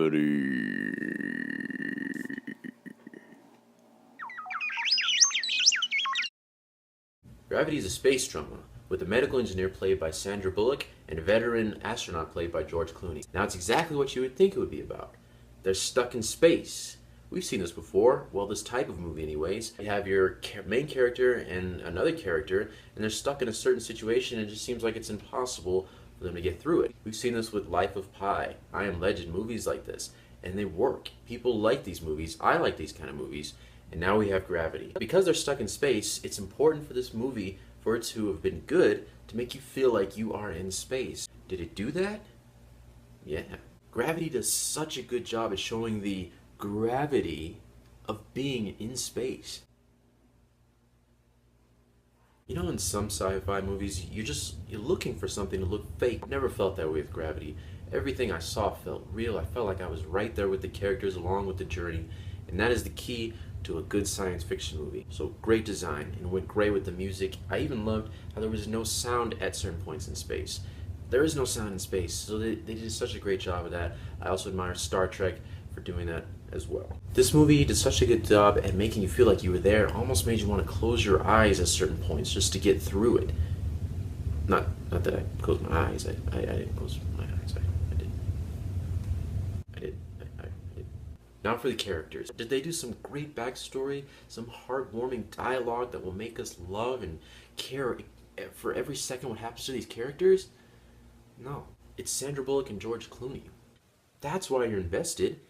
Gravity. Gravity is a space drama with a medical engineer played by Sandra Bullock and a veteran astronaut played by George Clooney. Now it's exactly what you would think it would be about. They're stuck in space. We've seen this before, well, this type of movie anyways. You have your main character and another character, and they're stuck in a certain situation and it just seems like it's impossible for them to get through it. We've seen this with Life of Pi, I Am Legend, movies like this, and they work. People like these movies, I like these kind of movies, and now we have Gravity. Because they're stuck in space, it's important for this movie, for it to have been good, to make you feel like you are in space. Did it do that? Yeah. Gravity does such a good job at showing the gravity of being in space. You know, in some sci-fi movies, you're looking for something to look fake. I never felt that way with Gravity. Everything I saw felt real. I felt like I was right there with the characters along with the journey. And that is the key to a good science fiction movie. So great design, and went great with the music. I even loved how there was no sound at certain points in space. There is no sound in space, so they did such a great job of that. I also admire Star Trek for doing that as well. This movie did such a good job at making you feel like you were there. Almost made you want to close your eyes at certain points just to get through it. Not that I closed my eyes. I didn't close my eyes. I did. Now for the characters. Did they do some great backstory, some heartwarming dialogue that will make us love and care for every second what happens to these characters? No. It's Sandra Bullock and George Clooney. That's why you're invested.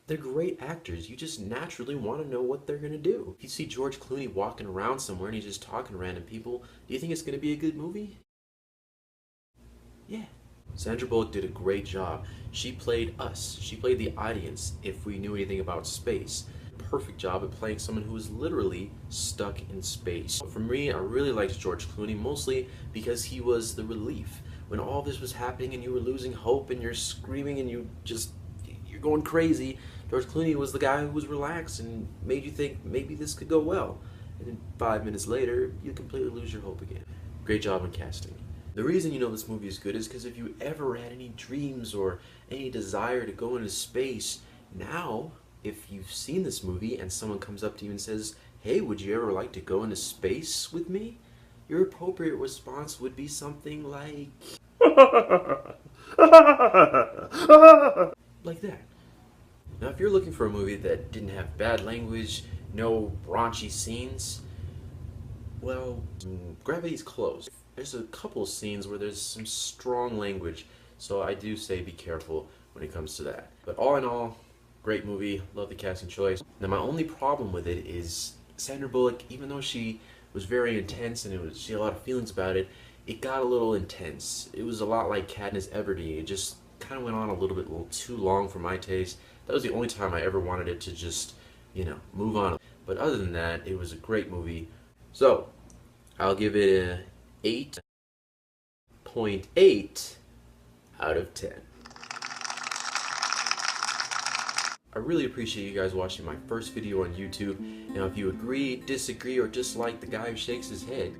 They're great actors. You just naturally want to know what they're going to do. If you see George Clooney walking around somewhere and he's just talking to random people, do you think it's going to be a good movie? Yeah. Sandra Bullock did a great job. She played us. She played the audience if we knew anything about space. Perfect job at playing someone who was literally stuck in space. For me, I really liked George Clooney, mostly because he was the relief. When all this was happening and you were losing hope and you're screaming and you're going crazy, George Clooney was the guy who was relaxed and made you think maybe this could go well. And then 5 minutes later, you completely lose your hope again. Great job on casting. The reason you know this movie is good is because if you ever had any dreams or any desire to go into space, now, if you've seen this movie and someone comes up to you and says, "Hey, would you ever like to go into space with me?" Your appropriate response would be something like... like that. Now, if you're looking for a movie that didn't have bad language, no raunchy scenes, well, Gravity's close. There's a couple scenes where there's some strong language, so I do say be careful when it comes to that. But all in all, great movie, love the casting choice. Now my only problem with it is Sandra Bullock, even though she was very intense and she had a lot of feelings about it, it got a little intense. It was a lot like Katniss Everdeen. It just kind of went on a little too long for my taste. That was the only time I ever wanted it to just, move on. But other than that, it was a great movie. So, I'll give it a 8.8 out of 10. I really appreciate you guys watching my first video on YouTube. Now, if you agree, disagree, or dislike the guy who shakes his head,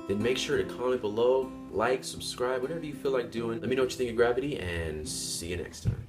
then make sure to comment below, like, subscribe, whatever you feel like doing. Let me know what you think of Gravity, and see you next time.